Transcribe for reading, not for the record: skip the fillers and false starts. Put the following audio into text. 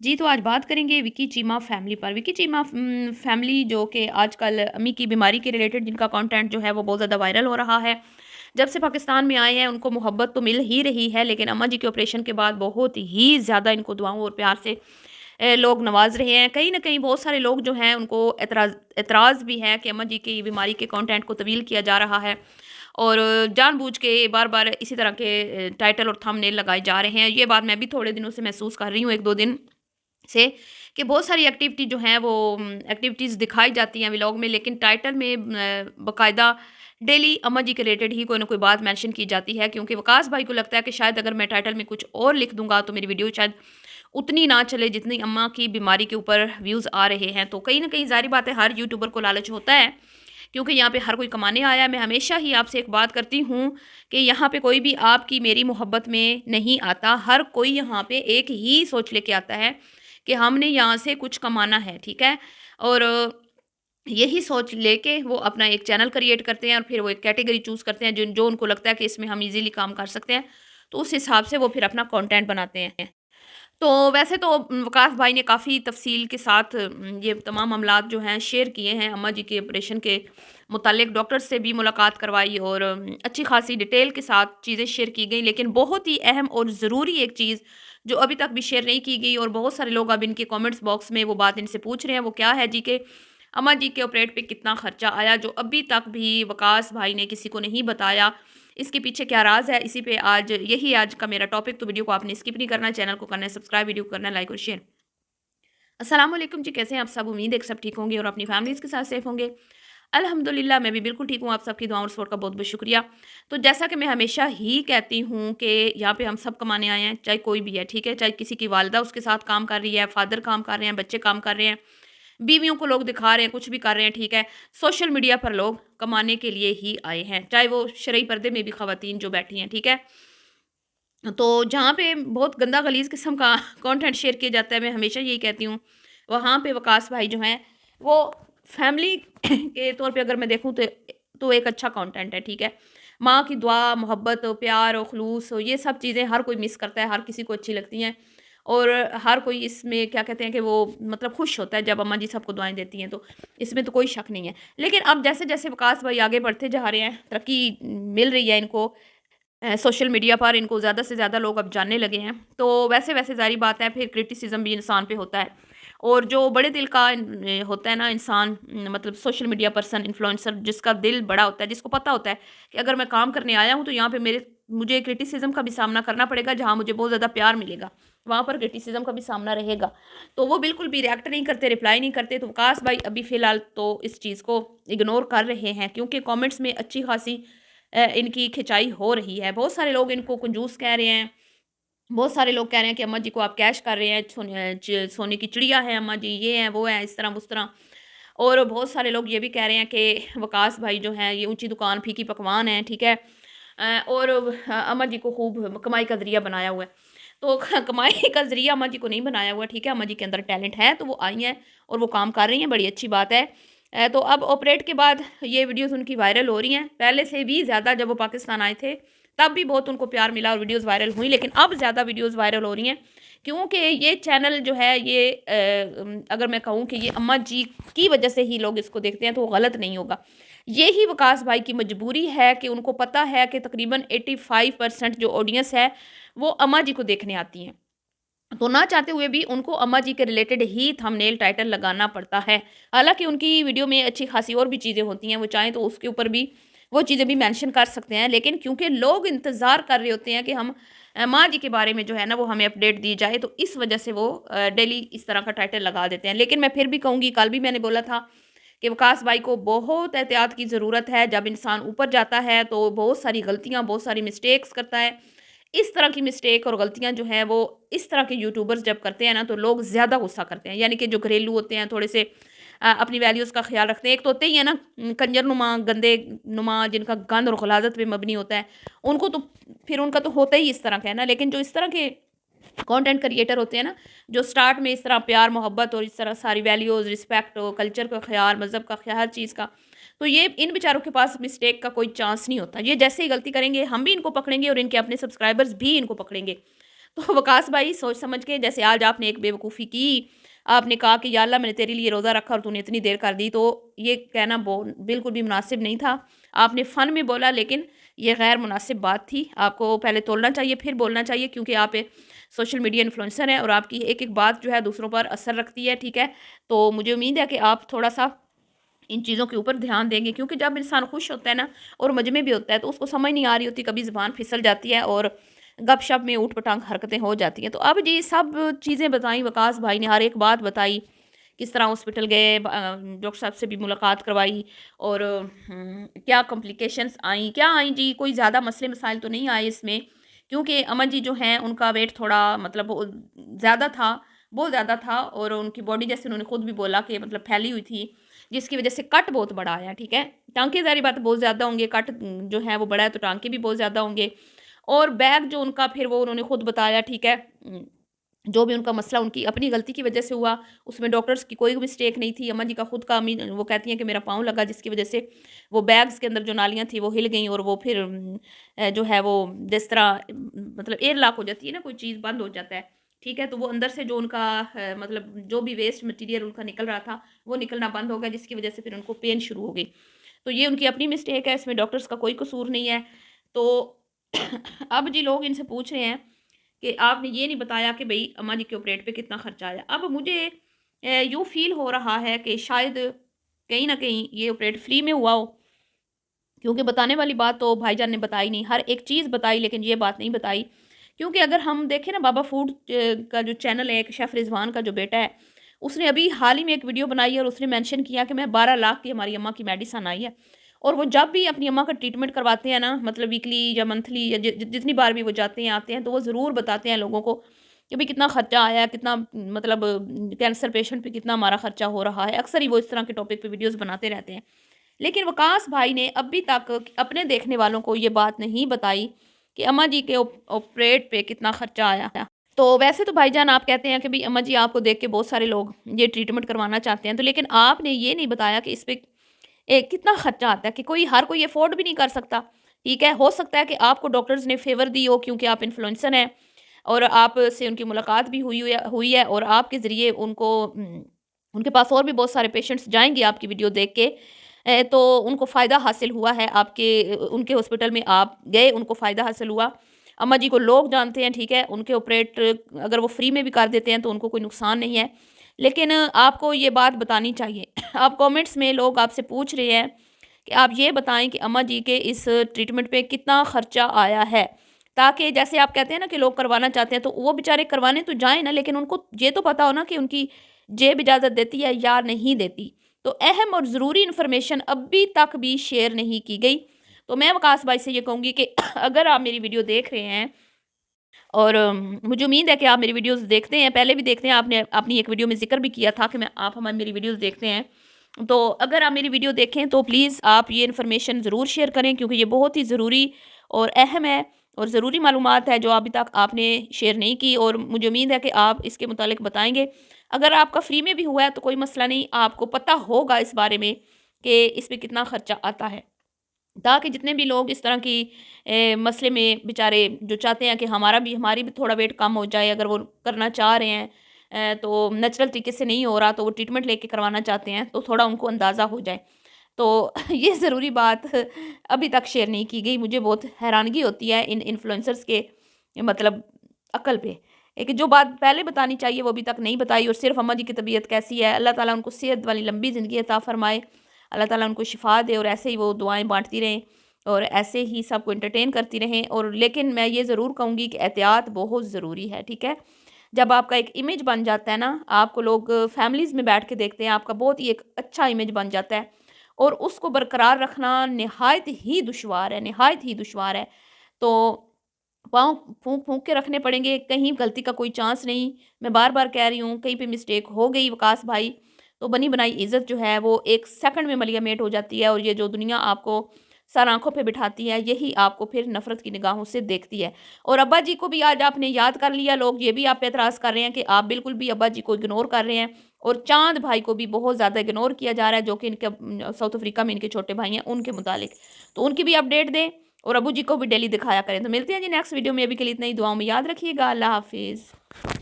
जी, तो आज बात करेंगे विकी चीमा फैमिली पर। विकी चीमा फैमिली जो कि आजकल अम्मी की बीमारी के रिलेटेड जिनका कंटेंट जो है वो बहुत ज़्यादा वायरल हो रहा है। जब से पाकिस्तान में आए हैं उनको मोहब्बत तो मिल ही रही है, लेकिन अम्मा जी के ऑपरेशन के बाद बहुत ही ज़्यादा इनको दुआओं और प्यार से लोग नवाज़ रहे हैं। कहीं न कहीं बहुत सारे लोग जो हैं उनको एतराज़ भी है कि अम्मा जी की बीमारी के कंटेंट को तवील किया जा रहा है और जानबूझ के बार-बार इसी तरह के टाइटल और थंबनेल लगाए जा रहे हैं। ये बात मैं भी थोड़े दिनों से महसूस कर रही हूँ, 1-2 दिन से, कि बहुत सारी एक्टिविटी जो हैं वो एक्टिविटीज़ दिखाई जाती हैं व्लॉग में, लेकिन टाइटल में बाकायदा डेली अम्मा जी के रिलेटेड ही कोई ना कोई बात मेंशन की जाती है, क्योंकि वकास भाई को लगता है कि शायद अगर मैं टाइटल में कुछ और लिख दूंगा तो मेरी वीडियो शायद उतनी ना चले जितनी अम्मा की बीमारी के ऊपर व्यूज़ आ रहे हैं। तो कहीं ना कहीं ज़ाहिर बात है हर यूट्यूबर को लालच होता है, क्योंकि यहाँ पे हर कोई कमाने आया है। मैं हमेशा ही आपसे एक बात करती हूँ कि यहाँ पे कोई भी आपकी मेरी मोहब्बत में नहीं आता। हर कोई यहाँ पे एक ही सोच लेके आता है कि हमने यहाँ से कुछ कमाना है, ठीक है? और यही सोच लेके वो अपना एक चैनल क्रिएट करते हैं और फिर वो एक कैटेगरी चूज़ करते हैं जो उनको लगता है कि इसमें हम ईज़िली काम कर सकते हैं। तो उस हिसाब से वो फिर अपना कंटेंट बनाते हैं। तो वैसे तो वकास भाई ने काफ़ी तफ़सील के साथ ये तमाम मामलात जो हैं शेयर किए हैं। अम्मा जी के ऑपरेशन के मुतालिक डॉक्टर से भी मुलाकात करवाई और अच्छी खासी डिटेल के साथ चीज़ें शेयर की गई। लेकिन बहुत ही अहम और ज़रूरी एक चीज़ जो अभी तक भी शेयर नहीं की गई और बहुत सारे लोग अब इनके कमेंट्स बॉक्स में वो बात इनसे पूछ रहे हैं, वो क्या है जी के अम्मा जी के ऑपरेट पे कितना खर्चा आया, जो अभी तक भी वकास भाई ने किसी को नहीं बताया। इसके पीछे क्या राज़ है, इसी पे आज का मेरा टॉपिक। तो वीडियो को आपने स्किप नहीं करना, चैनल को करना है सब्सक्राइब, वीडियो को करना है लाइक और शेयर। अस्सलाम वालेकुम जी, कैसे हैं आप सब? उम्मीद है कि सब ठीक होंगे और अपनी फैमिलीज़ के साथ सेफ होंगे। अल्हम्दुलिल्लाह मैं भी बिल्कुल ठीक हूँ। आप सबकी दुआ और सपोर्ट का बहुत-बहुत शुक्रिया। तो जैसा कि मैं हमेशा ही कहती हूँ कि यहाँ पे हम सब कमाने आए हैं, चाहे कोई भी है, ठीक है? चाहे किसी की वालिदा उसके साथ काम कर रही है, फादर काम कर रहे हैं, बच्चे काम कर रहे हैं, बीवियों को लोग दिखा रहे हैं, कुछ भी कर रहे हैं, ठीक है? सोशल मीडिया पर लोग कमाने के लिए ही आए हैं, चाहे वो शरई पर्दे में भी ख़वातीन जो बैठी हैं, ठीक है? तो जहाँ पे बहुत गंदा गलीज़ किस्म का कंटेंट शेयर किया जाता है, मैं हमेशा यही कहती हूँ, वहाँ पे वकास भाई जो हैं, वो फैमिली के तौर पे अगर मैं देखूँ तो एक अच्छा कंटेंट है, ठीक है? माँ की दुआ, मोहब्बत, प्यार और ख़ुलूस, ये सब चीज़ें हर कोई मिस करता है, हर किसी को अच्छी लगती हैं और हर कोई इसमें क्या कहते हैं कि वो मतलब खुश होता है जब अम्मा जी सबको दुआएँ देती हैं, तो इसमें तो कोई शक नहीं है। लेकिन अब जैसे-जैसे वकास भाई आगे बढ़ते जा रहे हैं, तरक्की मिल रही है इनको, सोशल मीडिया पर इनको ज़्यादा से ज़्यादा लोग अब जानने लगे हैं, तो वैसे-वैसे ज़ाहिर बात है फिर क्रिटिसिज़्म भी इंसान पे होता है। और जो बड़े दिल का होता है ना इंसान, मतलब सोशल मीडिया पर्सन, इन्फ्लुएंसर, जिसका दिल बड़ा होता है, जिसको पता होता है कि अगर मैं काम करने आया हूँ तो यहाँ पे मुझे क्रिटिसिज़्म का भी सामना करना पड़ेगा, जहाँ मुझे बहुत ज़्यादा प्यार मिलेगा, वहाँ पर क्रिटिसिज़्म का भी सामना रहेगा। तो वो बिल्कुल भी रिएक्ट नहीं करते, रिप्लाई नहीं करते। तो वकास भाई अभी फ़िलहाल तो इस चीज़ को इग्नोर कर रहे हैं, क्योंकि कमेंट्स में अच्छी खासी इनकी खिंचाई हो रही है। बहुत सारे लोग इनको कंजूस कह रहे हैं, बहुत सारे लोग कह रहे हैं कि अम्मा जी को आप कैश कर रहे हैं, सोने की चिड़िया है अम्मा जी, ये हैं, वो हैं, इस तरह उस तरह। और बहुत सारे लोग ये भी कह रहे हैं कि वकास भाई जो हैं ये ऊँची दुकान फीकी पकवान हैं, ठीक है? और अम्मा जी को खूब कमाई का ज़रिया बनाया हुआ है। तो कमाई का ज़रिया अम्मा जी को नहीं बनाया हुआ, ठीक है? अम्मा जी के अंदर टैलेंट है, तो वो आई हैं और वो काम कर रही हैं, बड़ी अच्छी बात है। तो अब ऑपरेट के बाद ये वीडियोज़ उनकी वायरल हो रही हैं। पहले से भी ज़्यादा जब वो पाकिस्तान आए थे, तब भी बहुत उनको प्यार मिला और वीडियोज़ वायरल हुई, लेकिन अब ज़्यादा वीडियोज़ वायरल हो रही हैं, क्योंकि ये चैनल जो है ये अगर मैं कहूँ कि ये अम्मा जी की वजह से ही लोग इसको देखते हैं, तो वो गलत नहीं होगा। यही वकास भाई की मजबूरी है कि उनको पता है कि तकरीबन 85% जो ऑडियंस है, वो अम्मा जी को देखने आती है। तो ना चाहते हुए भी उनको अम्मा जी के रिलेटेड ही थंबनेल टाइटल लगाना पड़ता है। हालाँकि उनकी वीडियो में अच्छी खासी और भी चीज़ें होती हैं, वो चाहें तो उसके ऊपर भी वो चीज़ें भी मेंशन कर सकते हैं। लेकिन क्योंकि लोग इंतज़ार कर रहे होते हैं कि हम माँ जी के बारे में जो है ना वो हमें अपडेट दी जाए, तो इस वज़ह से वो डेली इस तरह का टाइटल लगा देते हैं। लेकिन मैं फिर भी कहूँगी, कल भी मैंने बोला था कि वकास भाई को बहुत एहतियात की ज़रूरत है। जब इंसान ऊपर जाता है तो बहुत सारी गलतियाँ, बहुत सारी मिस्टेक्स करता है। इस तरह की मिस्टेक और गलतियाँ जो हैं वो इस तरह के यूट्यूबर्स जब करते हैं ना, तो लोग ज़्यादा गुस्सा करते हैं। यानी कि जो घरेलू होते हैं, थोड़े से अपनी वैल्यूज़ का ख़्याल रखते हैं। एक तो होते ही है ना कंजर-नुमा, गंदे-नुमा, जिनका गंद और ग़लाज़त पे मबनी होता है, उनको तो फिर उनका तो होता ही इस तरह का है ना। लेकिन जो इस तरह के कंटेंट क्रिएटर होते हैं ना, जो स्टार्ट में इस तरह प्यार, मोहब्बत और इस तरह सारी वैल्यूज़, रिस्पेक्ट और कल्चर का ख़्याल, मज़हब का ख़्याल, हर चीज़ का, तो ये इन बेचारों के पास मिस्टेक का कोई चांस नहीं होता। ये जैसे ही गलती करेंगे, हम भी इनको पकड़ेंगे और इनके अपने सब्सक्राइबर्स भी इनको पकड़ेंगे। तो वकास भाई सोच समझ के, जैसे आज आपने एक बेवकूफ़ी की, आपने कहा कि या अल्लाह मैंने तेरे लिए रोज़ा रखा और तूने इतनी देर कर दी, तो ये कहना बिल्कुल भी मुनासिब नहीं था। आपने फ़न में बोला, लेकिन ये गैर मुनासिब बात थी। आपको पहले तोलना चाहिए फिर बोलना चाहिए, क्योंकि आप एक सोशल मीडिया इन्फ्लुएंसर हैं और आपकी एक-एक बात जो है दूसरों पर असर रखती है, ठीक है? तो मुझे उम्मीद है कि आप थोड़ा-सा इन चीज़ों के ऊपर ध्यान देंगे, क्योंकि जब इंसान खुश होता है ना और मज़े में भी होता है तो उसको समझ नहीं आ रही होती, कभी ज़ुबान फिसल जाती है और गप-शप में ऊट-पटांग हरकतें हो जाती हैं। तो अब जी सब चीज़ें बताई वकास भाई ने, हर एक बात बताई, किस तरह हॉस्पिटल गए, डॉक्टर साहब से भी मुलाकात करवाई और क्या कॉम्प्लिकेशंस आई, क्या आई जी, कोई ज़्यादा मसले मसाइल तो नहीं आए इसमें, क्योंकि अमन जी जो हैं उनका वेट थोड़ा मतलब ज़्यादा था, बहुत ज़्यादा था और उनकी बॉडी जैसे उन्होंने खुद भी बोला कि मतलब फैली हुई थी, जिसकी वजह से कट बहुत बड़ा आया, ठीक है? टाँके ज़ाहिर बात है बहुत ज़्यादा होंगे, कट जो है वो बड़ा है तो टाँके भी बहुत ज़्यादा होंगे और बैग जो उनका फिर वो उन्होंने खुद बताया, ठीक है? जो भी उनका मसला उनकी अपनी गलती की वजह से हुआ, उसमें डॉक्टर्स की कोई मिस्टेक नहीं थी। अम्मा जी का खुद का वो कहती हैं कि मेरा पाँव लगा जिसकी वजह से वो बैग्स के अंदर जो नालियाँ थी वो हिल गईं और वो फिर जो है वो जिस तरह मतलब एयर लॉक हो जाती है ना, कोई चीज़ बंद हो जाता है, ठीक है? तो वो अंदर से जो उनका मतलब जो भी वेस्ट मटीरियल उनका निकल रहा था, वो निकलना बंद हो गया जिसकी वजह से फिर उनको पेन शुरू हो गई। तो ये उनकी अपनी मिस्टेक है, इसमें डॉक्टर्स का कोई कसूर नहीं है। तो अब जी लोग इनसे पूछ रहे हैं कि आपने ये नहीं बताया कि भई अम्मा जी के ऑपरेट पे कितना खर्चा आया। अब मुझे यूँ फ़ील हो रहा है कि शायद कहीं न कहीं ये ऑपरेट फ्री में हुआ हो, क्योंकि बताने वाली बात तो भाईजान ने बताई नहीं। हर एक चीज़ बताई लेकिन ये बात नहीं बताई। क्योंकि अगर हम देखें ना, बाबा फूड का जो चैनल है, एक शेफ़ रिज़वान का जो बेटा है, उसने अभी हाल ही में एक वीडियो बनाई है और उसने मेंशन किया कि मैं 12 लाख की हमारी अम्मा की मेडिसिन आई है। और वो जब भी अपनी अम्मा का ट्रीटमेंट करवाते हैं ना, मतलब वीकली या मंथली या जितनी बार भी वो जाते हैं, आते हैं, तो वो ज़रूर बताते हैं लोगों को कि भई कितना खर्चा आया, कितना मतलब कैंसर पेशेंट पे कितना हमारा खर्चा हो रहा है। अक्सर ही वो इस तरह के टॉपिक पे वीडियोज़ बनाते रहते हैं। लेकिन वकास भाई ने अभी तक अपने देखने वालों को ये बात नहीं बताई कि अम्मा जी के ऑपरेट पे कितना खर्चा आया है। तो वैसे तो भाईजान आप कहते हैं कि भई अम्मा जी आपको देख के बहुत सारे लोग ये ट्रीटमेंट करवाना चाहते हैं, तो लेकिन आपने ये नहीं बताया कि इस पे कितना खर्चा आता है, कि हर कोई अफ़ोर्ड भी नहीं कर सकता, ठीक है? हो सकता है कि आपको डॉक्टर्स ने फ़ेवर दी हो क्योंकि आप इन्फ्लुएंसर हैं और आपसे उनकी मुलाकात भी हुई है और आपके ज़रिए उनके पास और भी बहुत सारे पेशेंट्स जाएँगे आपकी वीडियो देख के। तो उनको फ़ायदा हासिल हुआ है, उनके हॉस्पिटल में आप गए, उनको फ़ायदा हासिल हुआ। अम्मा जी को लोग जानते हैं, ठीक है? उनके ऑपरेट अगर वो फ्री में भी कर देते हैं तो उनको कोई नुकसान नहीं है। लेकिन आपको ये बात बतानी चाहिए। आप कमेंट्स में लोग आपसे पूछ रहे हैं कि आप ये बताएँ कि अम्मा जी के इस ट्रीटमेंट पे कितना खर्चा आया है? ताकि जैसे आप कहते हैं ना कि लोग करवाना चाहते हैं, तो वो बेचारे करवाने तो जाएँ ना, लेकिन उनको ये तो पता हो ना कि उनकी जेब इजाज़त देती है या नहीं देती। तो अहम और ज़रूरी इन्फॉर्मेशन अभी तक भी शेयर नहीं की गई। तो मैं वकास भाई से ये कहूँगी कि अगर आप मेरी वीडियो देख रहे हैं और मुझे उम्मीद है कि आप मेरी वीडियोज़ देखते हैं, पहले भी देखते हैं, आपने अपनी एक वीडियो में ज़िक्र भी किया था कि आप हमारी मेरी वीडियोज़ देखते हैं। तो अगर आप मेरी वीडियो देखें तो प्लीज़ आप ये इन्फॉर्मेशन ज़रूर शेयर करें, क्योंकि ये बहुत ही ज़रूरी और अहम है और ज़रूरी मालूमात है जो अभी तक आपने शेयर नहीं की और मुझे उम्मीद है कि आप इसके मुतालिक बताएँगे। अगर आपका फ्री में भी हुआ है तो कोई मसला नहीं, आपको पता होगा इस बारे में कि इस पे कितना खर्चा आता है। ताकि जितने भी लोग इस तरह की मसले में बेचारे जो चाहते हैं कि हमारी भी थोड़ा वेट कम हो जाए, अगर वो करना चाह रहे हैं तो नेचुरल तरीके से नहीं हो रहा तो वो ट्रीटमेंट लेके करवाना चाहते हैं, तो थोड़ा उनको अंदाज़ा हो जाए। तो ये ज़रूरी बात अभी तक शेयर नहीं की गई। मुझे बहुत हैरानगी होती है इन इन्फ्लुएंसर्स के मतलब अक्ल पे। एक जो बात पहले बतानी चाहिए वो अभी तक नहीं बताई और सिर्फ़ अम्मा जी की तबीयत कैसी है, अल्लाह ताला उनको सेहत वाली लंबी ज़िंदगी अता फ़रमाए। अल्लाह ताला उनको शिफ़ा दे और ऐसे ही वो दुआएँ बाँटती रहें और ऐसे ही सबको एंटरटेन करती रहें। और लेकिन मैं ये ज़रूर कहूँगी कि एहतियात बहुत ज़रूरी है, ठीक है? जब आपका एक इमेज बन जाता है ना, आपको लोग फैमिलीज़ में बैठ के देखते हैं, आपका बहुत ही एक अच्छा इमेज बन जाता है और उसको बरकरार रखना नहायत ही दुश्वार है। तो पाँव फूँक-फूँक के रखने पड़ेंगे, कहीं गलती का कोई चांस नहीं। मैं बार-बार कह रही हूँ, कहीं पे मिस्टेक हो गई वकास भाई, तो बनी-बनाई इज़्ज़त जो है वो 1 सेकंड में मलिया-मेट हो जाती है और ये जो दुनिया आपको सर आँखों पे बिठाती है, यही आपको फिर नफ़रत की निगाहों से देखती है। और अब्बा जी को भी आज आपने याद कर लिया, लोग ये भी आप पे एतराज़ कर रहे हैं कि आप बिल्कुल भी अब्बा जी को इग्नोर कर रहे हैं और चाँद भाई को भी बहुत ज़्यादा इग्नोर किया जा रहा है, जो कि इनके साउथ अफ्रीका में इनके छोटे भाई हैं, उनके मुतालिक। तो उनकी भी अपडेट दें और अबू जी को भी डेली दिखाया करें। तो मिलते हैं जी नेक्स्ट वीडियो में, अभी के लिए इतना ही, दुआओं में याद रखिएगा। अल्लाह हाफ़िज़।